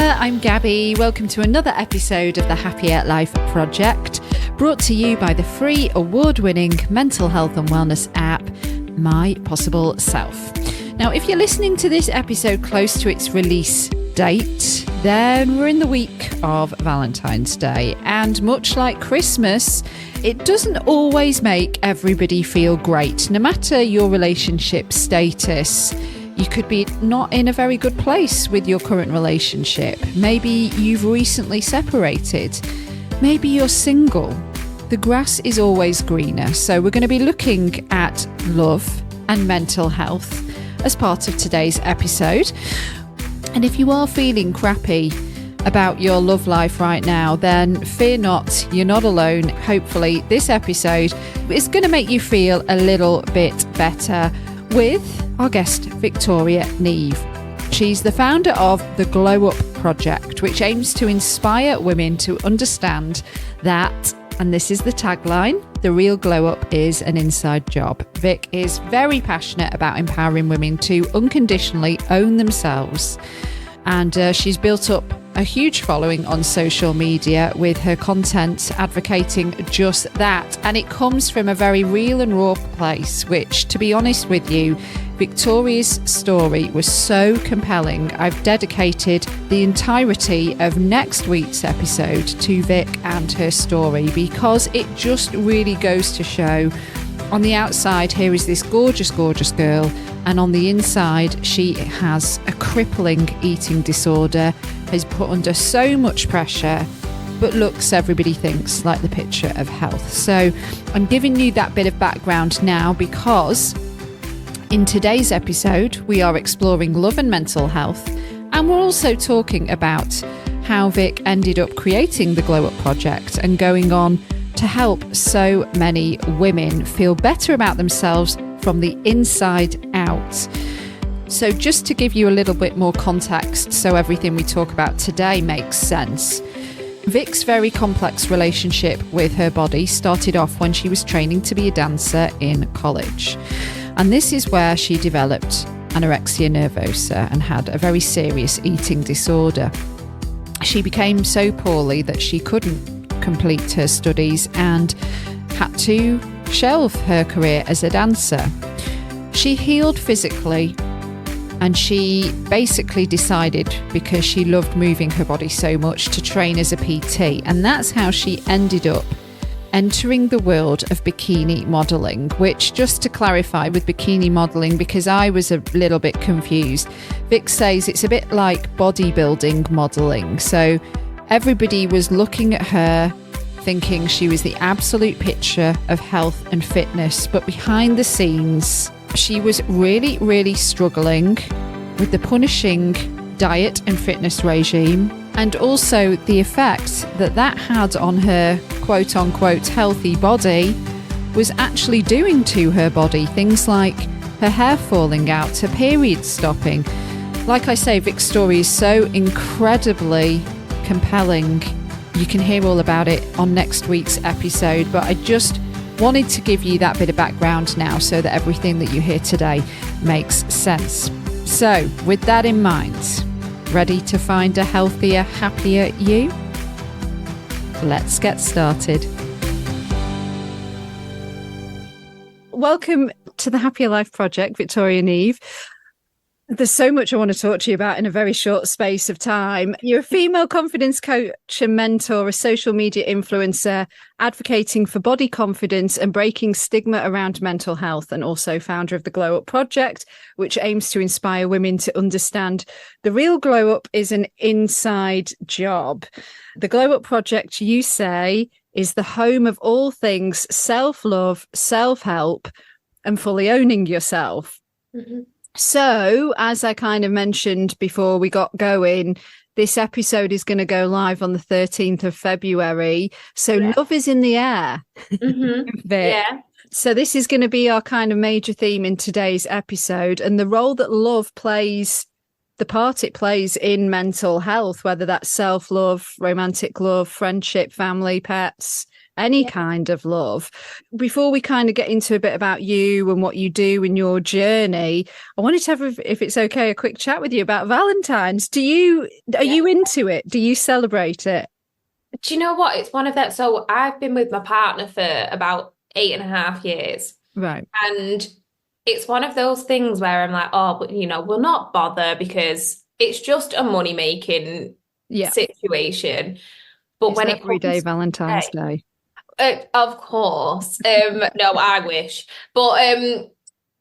there, I'm Gabby. Welcome to another episode of the Happier Life Project, brought to you by the free award-winning mental health and wellness app, My Possible Self. Now, if you're listening to this episode close to its release date, then we're in the week of Valentine's Day. And much like Christmas, it doesn't always make everybody feel great, no matter your relationship status. You could be not in a very good place with your current relationship. Maybe you've recently separated. Maybe you're single. The grass is always greener. So we're going to be looking at love and mental health as part of today's episode. And if you are feeling crappy about your love life right now, then fear not, you're not alone. Hopefully this episode is going to make you feel a little bit better with our guest, Victoria Niamh. She's the founder of the Glow Up Project, which aims to inspire women to understand that, and this is the tagline, the real glow up is an inside job. Vic is very passionate about empowering women to unconditionally own themselves. And she's built up a huge following on social media with her content advocating just that. And it comes from a very real and raw place, which, to be honest with you, Victoria's story was so compelling. I've dedicated the entirety of next week's episode to Vic and her story because it just really goes to show, on the outside, here is this gorgeous, gorgeous girl, and on the inside, she has a crippling eating disorder, is put under so much pressure, but looks, everybody thinks, like the picture of health. So I'm giving you that bit of background now because in today's episode, we are exploring love and mental health, and we're also talking about how Vic ended up creating the Glow Up Project and going on to help so many women feel better about themselves from the inside out. So just to give you a little bit more context so everything we talk about today makes sense, Vic's very complex relationship with her body started off when she was training to be a dancer in college. And this is where she developed anorexia nervosa and had a very serious eating disorder. She became so poorly that she couldn't complete her studies and had to shelve her career as a dancer. She healed physically, and she basically decided, because she loved moving her body so much, to train as a PT. And that's how she ended up entering the world of bikini modelling, which, just to clarify with bikini modelling, because I was a little bit confused, Vic says it's a bit like bodybuilding modelling. So everybody was looking at her thinking she was the absolute picture of health and fitness, but behind the scenes, she was really, really struggling with the punishing diet and fitness regime, and also the effect that that had on her quote-unquote healthy body was actually doing to her body. Things like her hair falling out, her period stopping. Like I say, Vic's story is so incredibly compelling. You can hear all about it on next week's episode, but I just wanted to give you that bit of background now so that everything that you hear today makes sense. So, with that in mind, ready to find a healthier, happier you? Let's get started. Welcome to the Happier Life Project, Victoria Niamh. There's so much I want to talk to you about in a very short space of time. You're a female confidence coach and mentor, a social media influencer, advocating for body confidence and breaking stigma around mental health, and also founder of the Glow Up Project, which aims to inspire women to understand the real glow up is an inside job. The Glow Up Project, you say, is the home of all things self-love, self-help, and fully owning yourself. Mm-hmm. So, as I kind of mentioned before we got going, this episode is going to go live on the 13th of February. So love is in the air. Mm-hmm. Yeah. So this is going to be our kind of major theme in today's episode, and the role that love plays, the part it plays in mental health, whether that's self-love, romantic love, friendship, family, pets, any kind of love. Before we kind of get into a bit about you and what you do in your journey, I wanted to have, if it's okay, a quick chat with you about Valentine's. Are you into it? Do you celebrate it? Do you know what? It's one of that. So I've been with my partner for about 8.5 years. Right. And it's one of those things where I'm like, oh, but we'll not bother because it's just a money making Yeah. situation. But It's when it every day comes to Valentine's Day. of course, no, I wish. But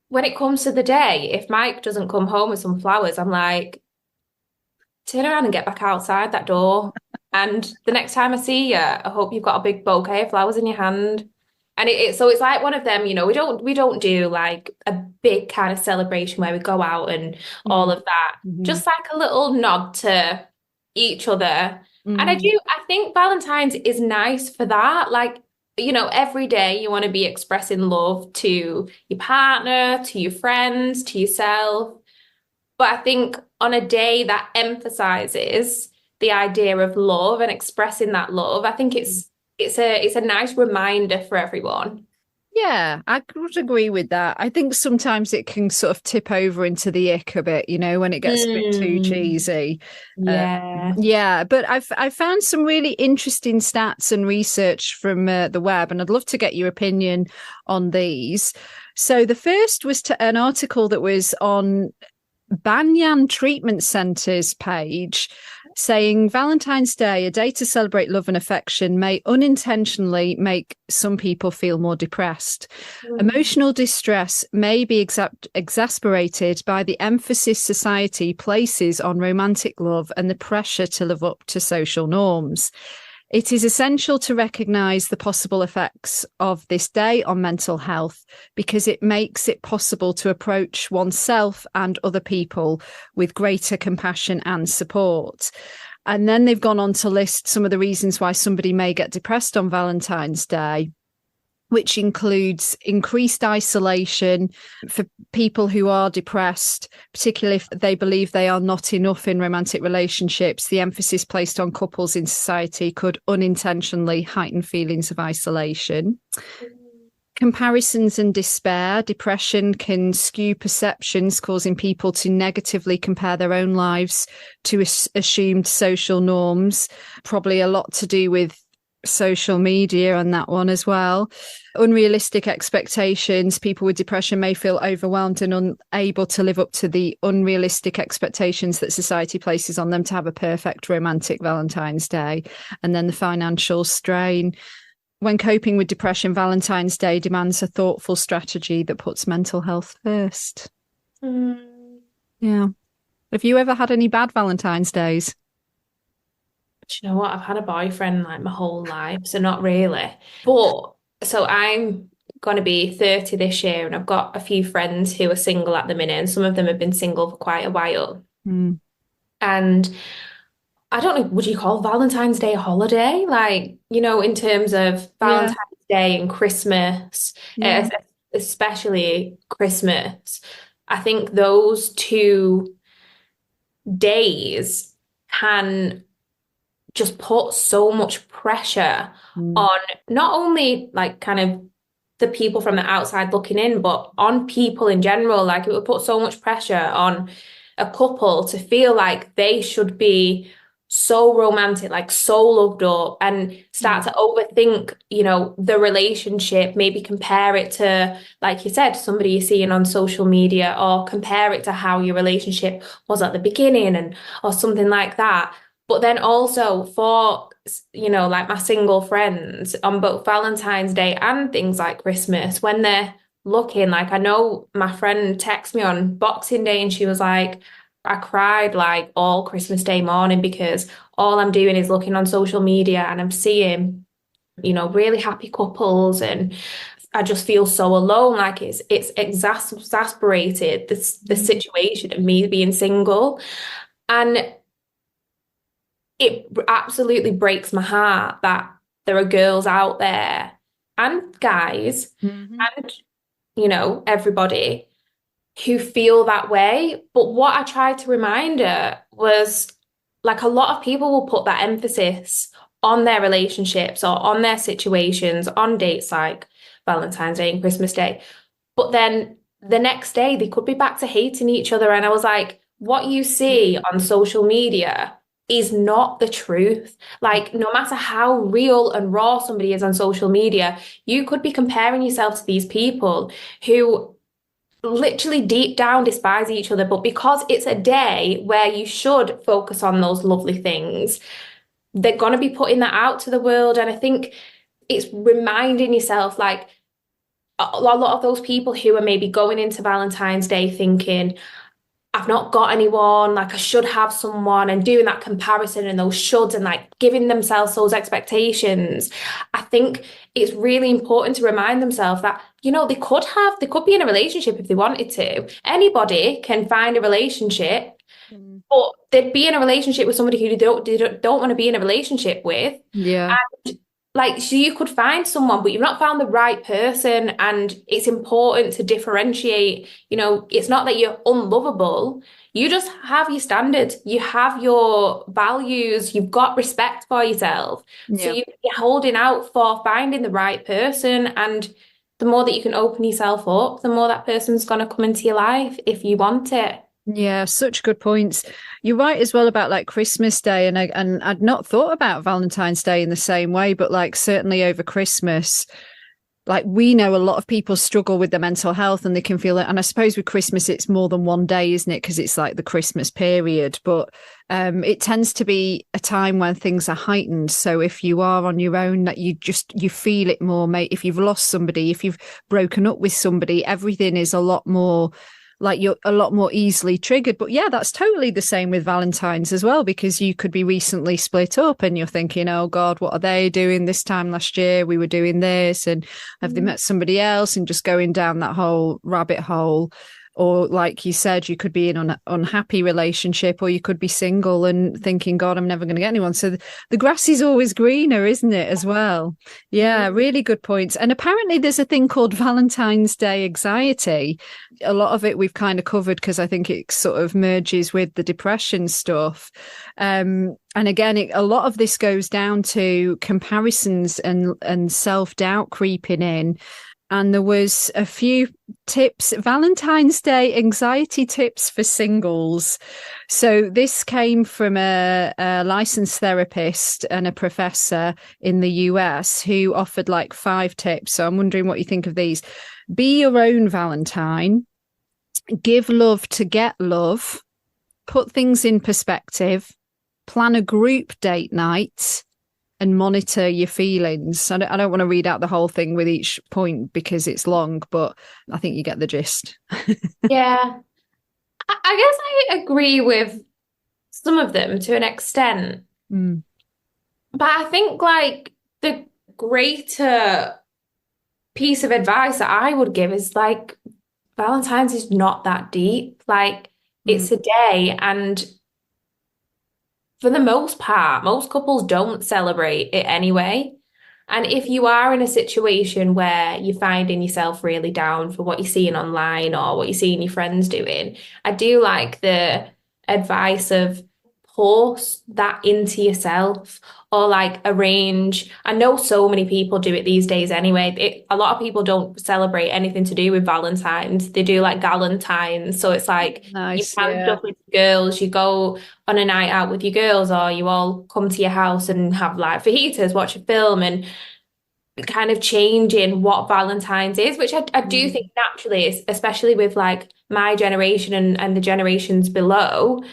when it comes to the day, if Mike doesn't come home with some flowers, I'm like, turn around and get back outside that door. And the next time I see you, I hope you've got a big bouquet of flowers in your hand. And so it's like one of them, we don't do like a big kind of celebration where we go out and all of that. Mm-hmm. Just like a little nod to each other. And Mm. I think Valentine's is nice for that. Like, every day you want to be expressing love to your partner, to your friends, to yourself. But I think on a day that emphasizes the idea of love and expressing that love, I think it's a nice reminder for everyone. Yeah, I would agree with that. I think sometimes it can sort of tip over into the ick a bit, when it gets a bit too Mm, cheesy. yeah. Yeah, but I've found some really interesting stats and research from the web, and I'd love to get your opinion on these. So the first was an article that was on Banyan Treatment Centre's page saying Valentine's Day, a day to celebrate love and affection, may unintentionally make some people feel more depressed. Mm. Emotional distress may be exasperated by the emphasis society places on romantic love and the pressure to live up to social norms. It is essential to recognise the possible effects of this day on mental health because it makes it possible to approach oneself and other people with greater compassion and support. And then they've gone on to list some of the reasons why somebody may get depressed on Valentine's Day, which includes increased isolation for people who are depressed, particularly if they believe they are not enough in romantic relationships. The emphasis placed on couples in society could unintentionally heighten feelings of isolation. Comparisons and despair. Depression can skew perceptions, causing people to negatively compare their own lives to assumed social norms. Probably a lot to do with social media on that one as well. Unrealistic expectations. People with depression may feel overwhelmed and unable to live up to the unrealistic expectations that society places on them to have a perfect romantic Valentine's Day. And then the financial strain. When coping with depression, Valentine's Day demands a thoughtful strategy that puts mental health first. Mm. Yeah. Have you ever had any bad Valentine's Days? Do you know what? I've had a boyfriend like my whole life, so not really. But so I'm going to be 30 this year, and I've got a few friends who are single at the minute, and some of them have been single for quite a while. Mm. And I don't know, would you call Valentine's Day a holiday? Like, in terms of Yeah. Valentine's Day and Christmas, Yeah. especially Christmas, I think those two days can just put so much pressure Mm. on not only like kind of the people from the outside looking in, but on people in general. Like it would put so much pressure on a couple to feel like they should be so romantic, like so loved up, and start Mm. to overthink, the relationship, maybe compare it to, like you said, somebody you're seeing on social media, or compare it to how your relationship was at the beginning and or something like that. But then also for, like my single friends on both Valentine's Day and things like Christmas, when they're looking, like I know my friend texted me on Boxing Day and she was like, I cried like all Christmas Day morning because all I'm doing is looking on social media and I'm seeing, really happy couples, and I just feel so alone. Like it's exasperated the Mm. situation of me being single. And it absolutely breaks my heart that there are girls out there and guys Mhm. and, everybody who feel that way. But what I tried to remind her was like a lot of people will put that emphasis on their relationships or on their situations, on dates like Valentine's Day and Christmas Day. But then the next day they could be back to hating each other. And I was like, what you see on social media is not the truth. Like, no matter how real and raw somebody is on social media, you could be comparing yourself to these people who literally deep down despise each other. But because it's a day where you should focus on those lovely things, they're going to be putting that out to the world. And I think it's reminding yourself, like, a lot of those people who are maybe going into Valentine's Day thinking, I've not got anyone, like I should have someone, and doing that comparison and those shoulds and like giving themselves those expectations. I think it's really important to remind themselves that, they could be in a relationship if they wanted to. Anybody can find a relationship, but they'd be in a relationship with somebody who they don't want to be in a relationship with. Yeah. And like, so you could find someone, but you've not found the right person. And it's important to differentiate. It's not that you're unlovable. You just have your standards. You have your values. You've got respect for yourself. So Yeah. you're holding out for finding the right person. And the more that you can open yourself up, the more that person's going to come into your life if you want it. Yeah, such good points. You're right as well about like Christmas Day, and I'd not thought about Valentine's Day in the same way, but like certainly over Christmas, like we know a lot of people struggle with their mental health and they can feel it. And I suppose with Christmas it's more than one day, isn't it? Because it's like the Christmas period, but it tends to be a time when things are heightened. So if you are on your own, that you feel it more, mate. If you've lost somebody, if you've broken up with somebody, everything is a lot more, like you're a lot more easily triggered. But yeah, that's totally the same with Valentine's as well, because you could be recently split up and you're thinking, oh God, what are they doing? This time last year we were doing this, and have they met somebody else, and just going down that whole rabbit hole. Or like you said, you could be in an unhappy relationship, or you could be single and thinking, God, I'm never going to get anyone. So the grass is always greener, isn't it, as well? Yeah, really good points. And apparently there's a thing called Valentine's Day anxiety. A lot of it we've kind of covered because I think it sort of merges with the depression stuff. And again, a lot of this goes down to comparisons and self-doubt creeping in. And there was a few tips, Valentine's Day anxiety tips for singles. So this came from a licensed therapist and a professor in the US who offered like 5 tips. So I'm wondering what you think of these. Be your own Valentine. Give love to get love. Put things in perspective. Plan a group date night. And monitor your feelings. I don't want to read out the whole thing with each point because it's long, but I think you get the gist. Yeah. I guess I agree with some of them to an extent. Mm. But I think like the greater piece of advice that I would give is like Valentine's is not that deep. Like it's a day, and for the most part, most couples don't celebrate it anyway. And if you are in a situation where you're finding yourself really down for what you're seeing online or what you're seeing your friends doing, I do like the advice of post that into yourself, or like arrange. I know so many people do it these days anyway. A lot of people don't celebrate anything to do with Valentine's. They do like Galentines. So it's like you Nice, plan yeah. stuff with girls, you go on a night out with your girls, or you all come to your house and have like fajitas, watch a film, and kind of changing what Valentine's is, which I do think naturally, especially with like my generation and the generations below,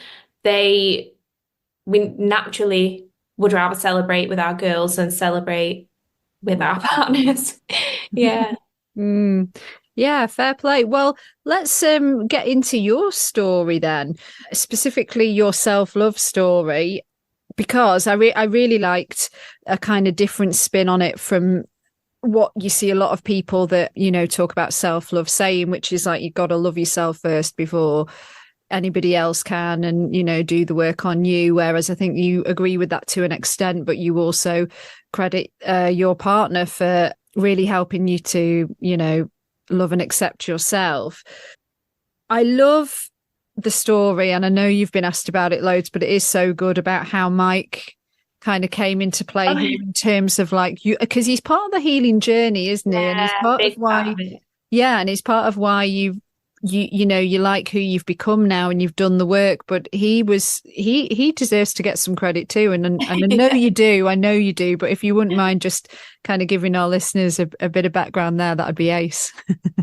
we naturally would rather celebrate with our girls than celebrate with our partners. Yeah. Yeah, fair play. Well, let's get into your story then, specifically your self-love story, because I really liked a kind of different spin on it from what you see a lot of people that, talk about self-love saying, which is like, you've got to love yourself first before anybody else can, and do the work on you. Whereas I think you agree with that to an extent, but you also credit your partner for really helping you to love and accept yourself. I love the story, and I know you've been asked about it loads, but it is so good, about how Mike kind of came into play Oh, here in terms of like you, because he's part of the healing journey, isn't he? And he's yeah, part of big part why, of it. yeah, and it's part of why you know you like who you've become now and you've done the work. But he deserves to get some credit too, and I know you do, I know you do. But if you wouldn't mind just kind of giving our listeners a bit of background there, that'd be ace.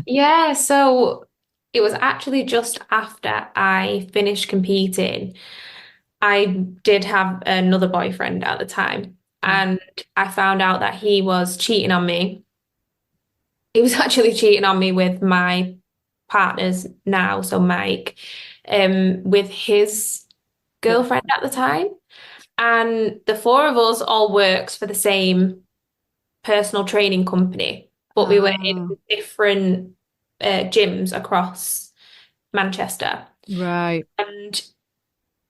Yeah, so it was actually just after I finished competing. I did have another boyfriend at the time, and I found out that he was cheating on me. He was actually cheating on me with my partners now, so Mike, with his girlfriend at the time. And the four of us all works for the same personal training company, but we were in Oh, different gyms across Manchester. right. And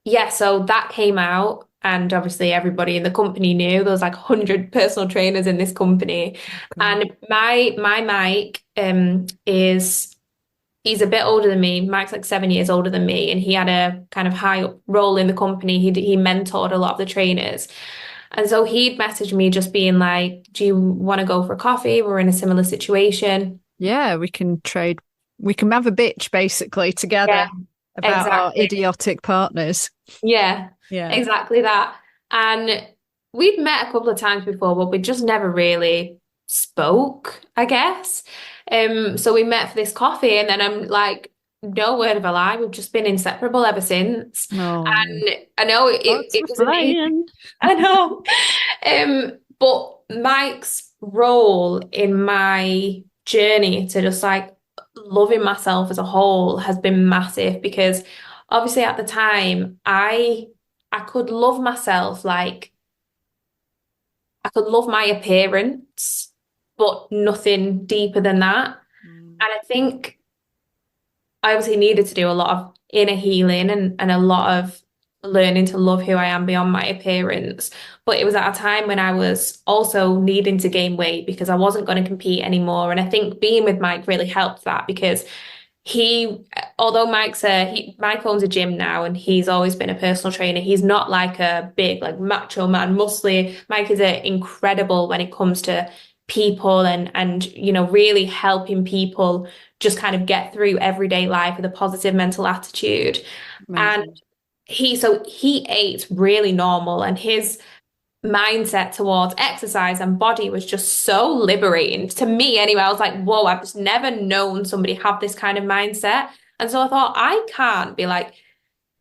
yeah, so that came out, and obviously everybody in the company knew there was like 100 personal trainers in this company. God. And my Mike is he's a bit older than me. Mike's like 7 years older than me, and he had a kind of high up role in the company. He mentored a lot of the trainers. And so he'd messaged me just being like, "Do you want to go for coffee? We're in a similar situation." Yeah, we can trade. We can have a bitch basically together Yeah, about our exactly. idiotic partners. Yeah, Yeah. exactly that. And we'd met a couple of times before, but we just never really spoke, I guess. So we met for this coffee, and then I'm like, no word of a lie, we've just been inseparable ever since. No. And I know What's it a was amazing. flying? I know. But Mike's role in my journey to just like loving myself as a whole has been massive because obviously at the time I could love myself like I could love my appearance, but nothing deeper than that. Mm. And I think I obviously needed to do a lot of inner healing and a lot of learning to love who I am beyond my appearance. But it was at a time when I was also needing to gain weight because I wasn't going to compete anymore. And I think being with Mike really helped that because although Mike owns a gym now and he's always been a personal trainer, he's not like a big, like macho man, muscly. Mike is incredible when it comes to people and really helping people just kind of get through everyday life with a positive mental attitude. And Amazing. he ate really normal and his mindset towards exercise and body was just so liberating to me anyway. I was like, whoa, I've just never known somebody have this kind of mindset. And so I thought, I can't be like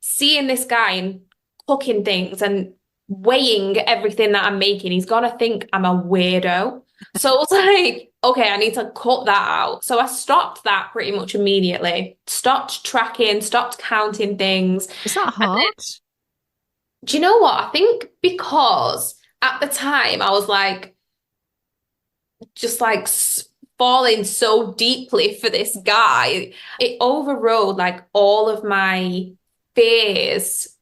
seeing this guy and cooking things and weighing everything that I'm making. He's gonna think I'm a weirdo. So it was like, okay, I need to cut that out. So I stopped that pretty much immediately, stopped tracking, stopped counting things. Is that And hard? do you know what? I think because at the time I was like, just like falling so deeply for this guy, it overrode like all of my fears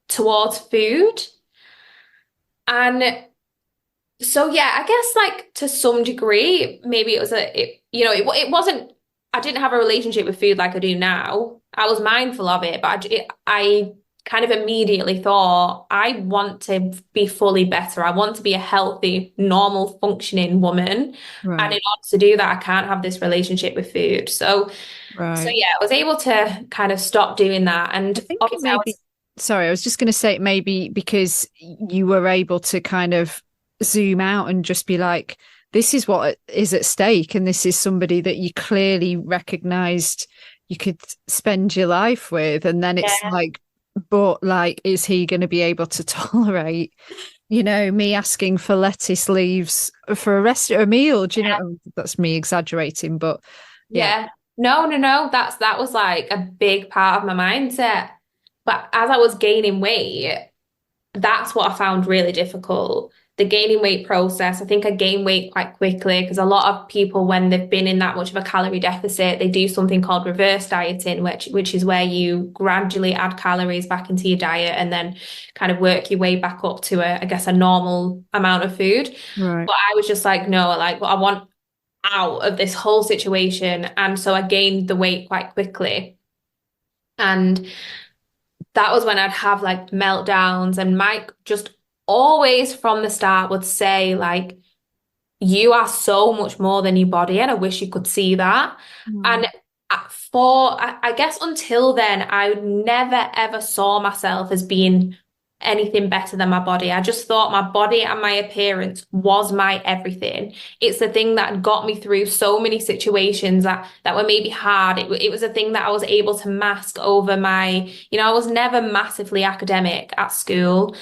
towards food. And so, yeah, I guess like to some degree, maybe it was it wasn't, I didn't have a relationship with food like I do now. I was mindful of it, but I kind of immediately thought, I want to be fully better. I want to be a healthy, normal, functioning woman. And in Right. order to do that, I can't have this relationship with food. So Right. yeah, I was able to kind of stop doing that. I And think it obviously, I may be, was, sorry, I was just going to say it may be because you were able to kind of zoom out and just be like, this is what is at stake. And this is somebody that you clearly recognized you could spend your life with. And then it's yeah, like, but like, is he going to be able to tolerate, me asking for lettuce leaves for a rest or a meal? Do you know? That's me exaggerating, but yeah. yeah. No, no, no. That was like a big part of my mindset. But as I was gaining weight, that's what I found really difficult. The gaining weight process. I think I gained weight quite quickly because a lot of people, when they've been in that much of a calorie deficit, they do something called reverse dieting, which is where you gradually add calories back into your diet and then kind of work your way back up to I guess a normal amount of food. Right. But I was just like, no, like, well, I want out of this whole situation. And so I gained the weight quite quickly. And that was when I'd have like meltdowns and Mike just always from the start would say, like, you are so much more than your body, and I wish you could see that. Mm. And I guess until then, I never ever saw myself as being anything better than my body. I just thought my body and my appearance was my everything. It's the thing that got me through so many situations that were maybe hard. It was a thing that I was able to mask over my, I was never massively academic at school.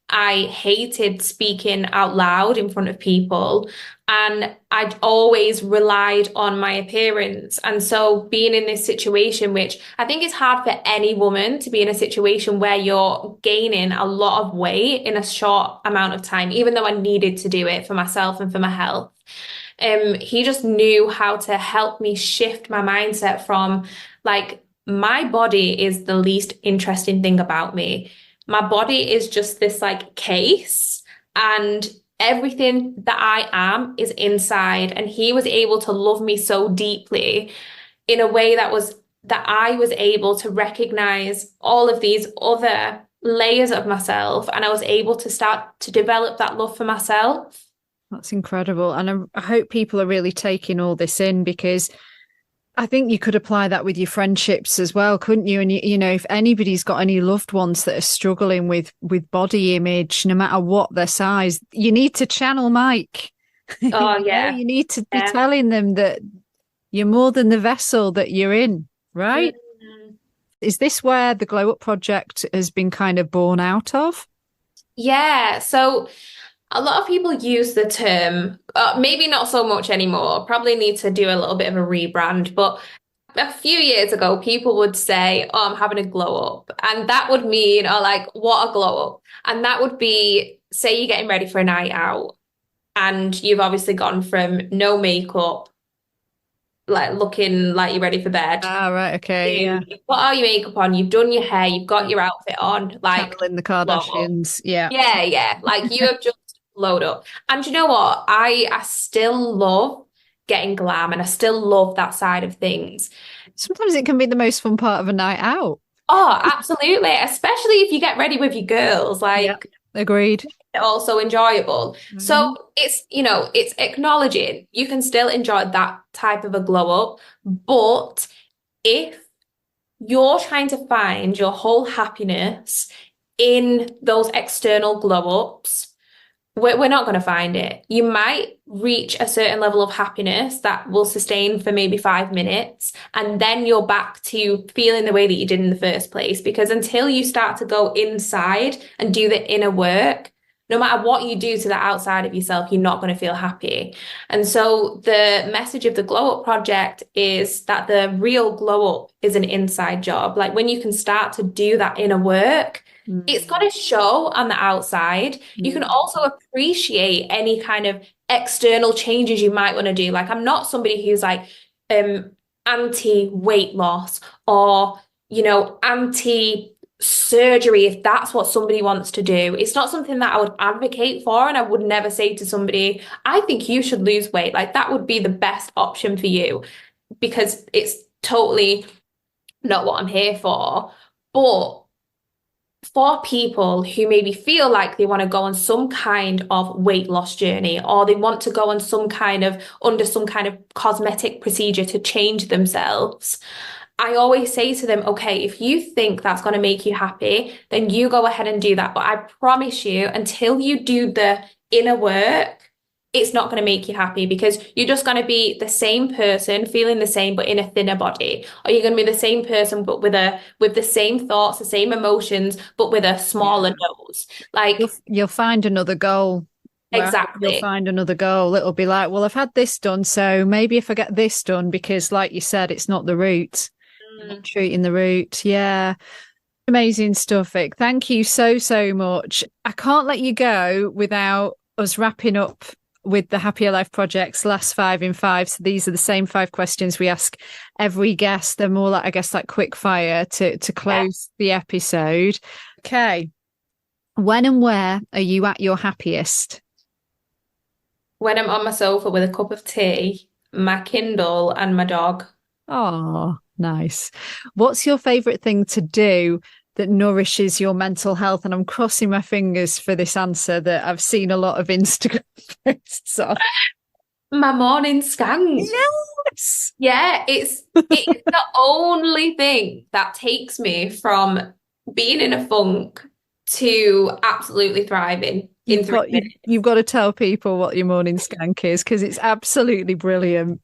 I hated speaking out loud in front of people, and I'd always relied on my appearance. And so being in this situation, which I think is hard for any woman to be in a situation where you're gaining a lot of weight in a short amount of time, even though I needed to do it for myself and for my health. He just knew how to help me shift my mindset from like, my body is the least interesting thing about me. My body is just this like case, and everything that I am is inside. And he was able to love me so deeply in a way that I was able to recognize all of these other layers of myself, and I was able to start to develop that love for myself. That's incredible. And I hope people are really taking all this in, because I think you could apply that with your friendships as well, couldn't you? And if anybody's got any loved ones that are struggling with body image, no matter what their size, you need to channel Mike. Oh yeah. You need to be Yeah. telling them that you're more than the vessel that you're in, right? Mm. Is this where the Glow Up project has been kind of born out of? Yeah. So a lot of people use the term, maybe not so much anymore, probably need to do a little bit of a rebrand, but a few years ago, people would say, "Oh, I'm having a glow up." And that would mean, "Oh, like, what a glow up." And that would be, say you're getting ready for a night out, and you've obviously gone from no makeup, like looking like you're ready for bed, Ah, right. Okay. to Yeah. you've got all your makeup on, you've done your hair, you've got your outfit on, like, Channeling the glow up. Kardashians. Yeah. Yeah, yeah. Like you have just glowed up. And you know what? I still love getting glam, and I still love that side of things. Sometimes it can be the most fun part of a night out. Oh, absolutely. Especially if you get ready with your girls, Yeah. like Agreed. also enjoyable. Mhm. So it's acknowledging you can still enjoy that type of a glow up, but if you're trying to find your whole happiness in those external glow ups, we're not going to find it. You might reach a certain level of happiness that will sustain for maybe 5 minutes, and then you're back to feeling the way that you did in the first place. Because until you start to go inside and do the inner work, no matter what you do to the outside of yourself, you're not going to feel happy. And so the message of the Glow Up Project is that the real glow up is an inside job. Like when you can start to do that inner work, it's got to show on the outside. You can also appreciate any kind of external changes you might want to do. Like I'm not somebody who's like anti weight loss or anti surgery if that's what somebody wants to do. It's not something that I would advocate for, and I would never say to somebody, I think you should lose weight. Like that would be the best option for you, because it's totally not what I'm here for. But for people who maybe feel like they want to go on some kind of weight loss journey, or they want to go on under some kind of cosmetic procedure to change themselves, I always say to them, okay, if you think that's going to make you happy, then you go ahead and do that. But I promise you, until you do the inner work, it's not going to make you happy, because you're just going to be the same person feeling the same but in a thinner body, or you're going to be the same person but with the same thoughts, the same emotions but with a smaller nose. Like You'll find another goal. Right? You'll exactly. find another goal. It'll be like, well, I've had this done, so maybe if I get this done, because like you said, it's not the root. You're not treating the root. Yeah. Amazing stuff, Vic. Thank you so, so much. I can't let you go without us wrapping up with the Happier Life Project's last 5 in 5. So these are the same 5 questions we ask every guest. They're more like, I guess, like quick fire to close the episode. Okay. When and where are you at your happiest? When I'm on my sofa with a cup of tea, my Kindle, and my dog. Oh, nice. What's your favorite thing to do that nourishes your mental health? And I'm crossing my fingers for this answer that I've seen a lot of Instagram posts on. My morning scan. Yes. Yeah, it's the only thing that takes me from being in a funk to absolutely thriving in You've 3 minutes. you've got to tell people what your morning skank is because it's absolutely brilliant.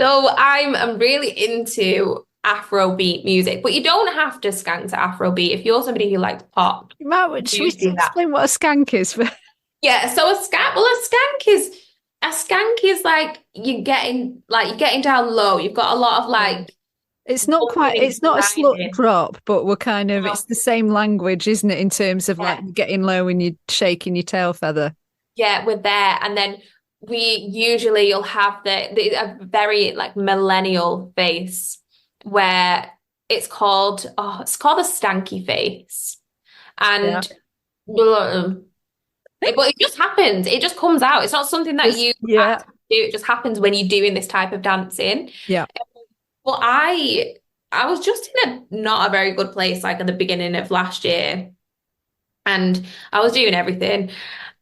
So I'm really into Afrobeat music, but you don't have to skank to Afrobeat. If you're somebody who likes pop, Matt, should do we do that. explain what a skank is? Yeah, so a skank is like you're getting down low. You've got a lot of like It's not quite, bumping and it's not a slut grinding. drop, but we're kind of, it's the same language, isn't it, in terms of like Yeah, getting low and you're shaking your tail feather. yeah, we're there. And then you'll have a very like millennial face where it's called a stanky face. Yeah. And but it just happens. It just comes out. It's not something that Just, you yeah. actively do. It just happens when you're doing this type of dancing. Yeah. Well, I was just in a not a very good place like at the beginning of last year, and I was doing everything,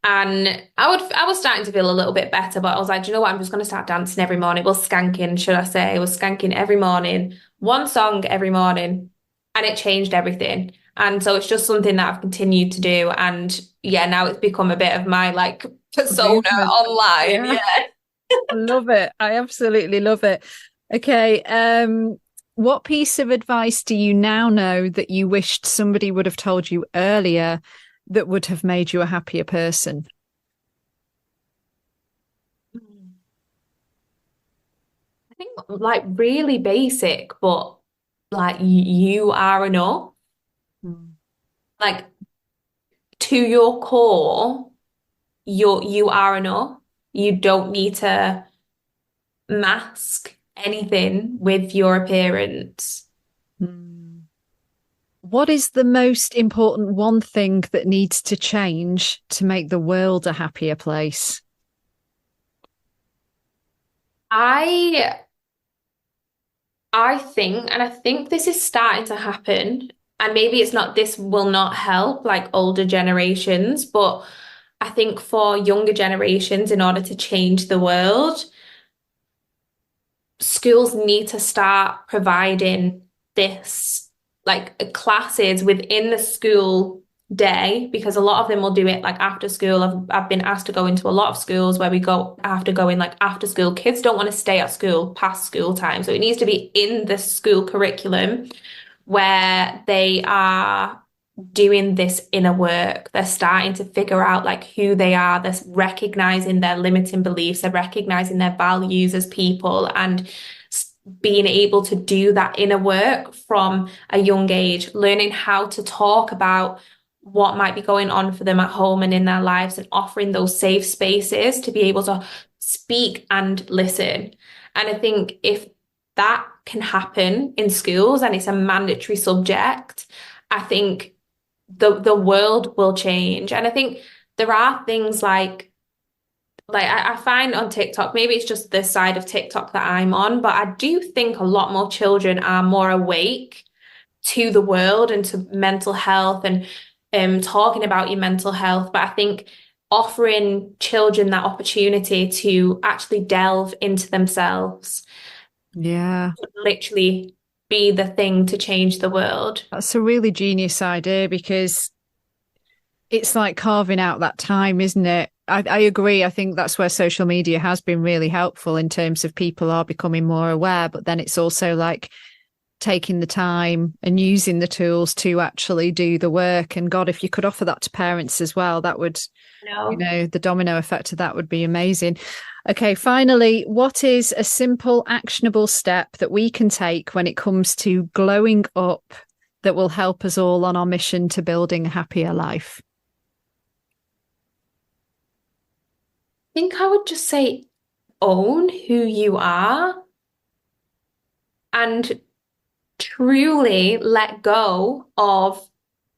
and I was starting to feel a little bit better, but I was like, do you know what? I'm just going to start dancing every morning. Well, skanking, should I say? I was skanking every morning, one song every morning, and it changed everything. And so it's just something that I've continued to do, and yeah, now it's become a bit of my like persona Movement. online. Yeah. Yeah. I love it. I absolutely love it. Okay. What piece of advice do you now know that you wished somebody would have told you earlier that would have made you a happier person? I think like really basic, but like you are enough. Mm. Like to your core, you are enough. You don't need to mask anything with your appearance. Mm. What is the most important one thing that needs to change to make the world a happier place? I I think, and I think this is starting to happen, and maybe this will not help like older generations, but I think for younger generations, in order to change the world, schools need to start providing this like classes within the school day because a lot of them will do it like after school. I've been asked to go into a lot of schools where we go after going like after school. Kids don't want to stay at school past school time, so it needs to be in the school curriculum where they are doing this inner work. They're starting to figure out like who they are. They're recognizing their limiting beliefs. They're recognizing their values as people and being able to do that inner work from a young age, learning how to talk about what might be going on for them at home and in their lives and offering those safe spaces to be able to speak and listen. And I think if that can happen in schools and it's a mandatory subject, I think the world will change. And I think there are things like I find on TikTok, maybe it's just the side of TikTok that I'm on, but I do think a lot more children are more awake to the world and to mental health and talking about your mental health. But I think offering children that opportunity to actually delve into themselves Yeah. would literally be the thing to change the world. That's a really genius idea because it's like carving out that time, isn't it? I agree. I think that's where social media has been really helpful in terms of people are becoming more aware, but then it's also like taking the time and using the tools to actually do the work. And God, if you could offer that to parents as well, that would, No. the domino effect of that would be amazing. Okay, finally, what is a simple, actionable step that we can take when it comes to glowing up that will help us all on our mission to building a happier life? I think I would just say own who you are and truly let go of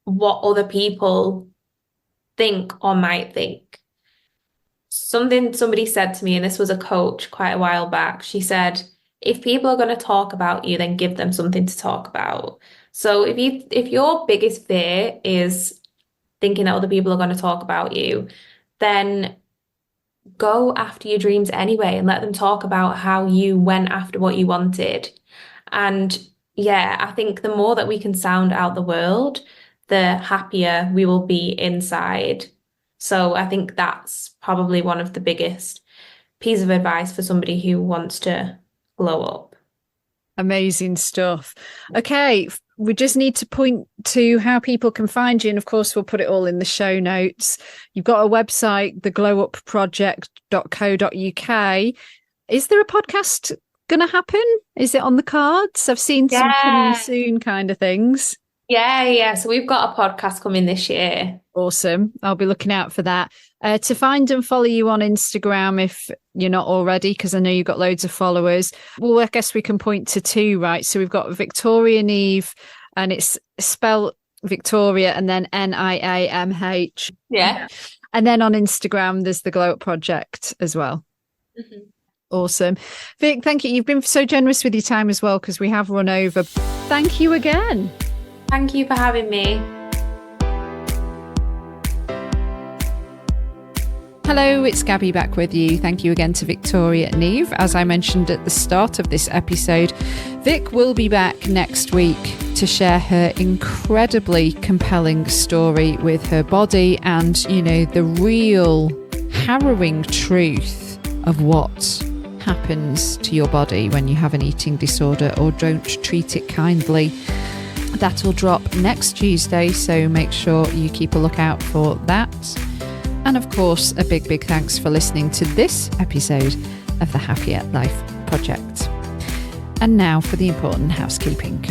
what other people think or might think. Something somebody said to me, and this was a coach quite a while back. She said, if people are going to talk about you, then give them something to talk about. So if your biggest fear is thinking that other people are going to talk about you, then go after your dreams anyway and let them talk about how you went after what you wanted. And yeah, I think the more that we can sound out the world, the happier we will be inside. So I think that's probably one of the biggest pieces of advice for somebody who wants to glow up. Amazing stuff. Okay, we just need to point to how people can find you. And of course, we'll put it all in the show notes. You've got a website, theglowupproject.co.uk. Is there a podcast going to happen? Is it on the cards? I've seen some coming soon kind of things. Yeah. So we've got a podcast coming this year. Awesome. I'll be looking out for that. To find and follow you on Instagram if you're not already, because I know you've got loads of followers. Well, I guess we can point to two, right? So we've got Victoria Niamh, and it's spelled Victoria and then Niamh. Yeah. And then on Instagram, there's the Glow Up Project as well. Mm-hmm. Awesome. Vic, thank you. You've been so generous with your time as well, because we have run over. Thank you again. Thank you for having me. Hello, it's Gabby back with you. Thank you again to Victoria Niamh. As I mentioned at the start of this episode, Vic will be back next week to share her incredibly compelling story with her body and, you know, the real harrowing truth of what happens to your body when you have an eating disorder or don't treat it kindly. That'll drop next Tuesday, so make sure you keep a lookout for that. And of course, a big thanks for listening to this episode of the Happier Life Project. And now for the important housekeeping.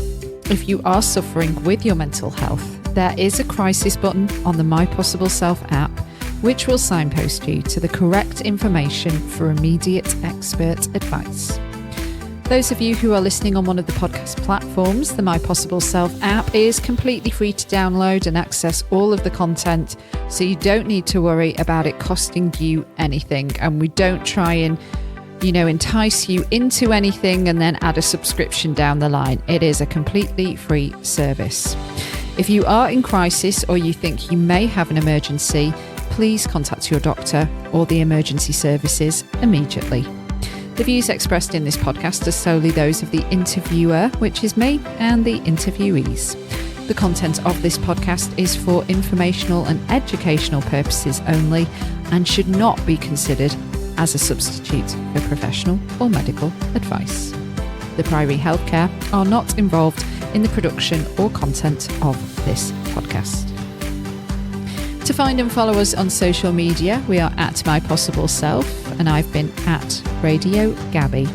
If you are suffering with your mental health, there is a crisis button on the My Possible Self app, which will signpost you to the correct information for immediate expert advice. Those of you who are listening on one of the podcast platforms, the My Possible Self app is completely free to download and access all of the content, so you don't need to worry about it costing you anything. And we don't try and, entice you into anything and then add a subscription down the line. It is a completely free service. If you are in crisis or you think you may have an emergency, please contact your doctor or the emergency services immediately. The views expressed in this podcast are solely those of the interviewer, which is me, and the interviewees. The content of this podcast is for informational and educational purposes only and should not be considered as a substitute for professional or medical advice. The Priory Healthcare are not involved in the production or content of this podcast. To find and follow us on social media, we are at My Possible Self, and I've been at Radio Gabby.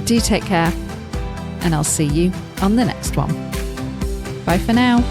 Do take care, and I'll see you on the next one. Bye for now.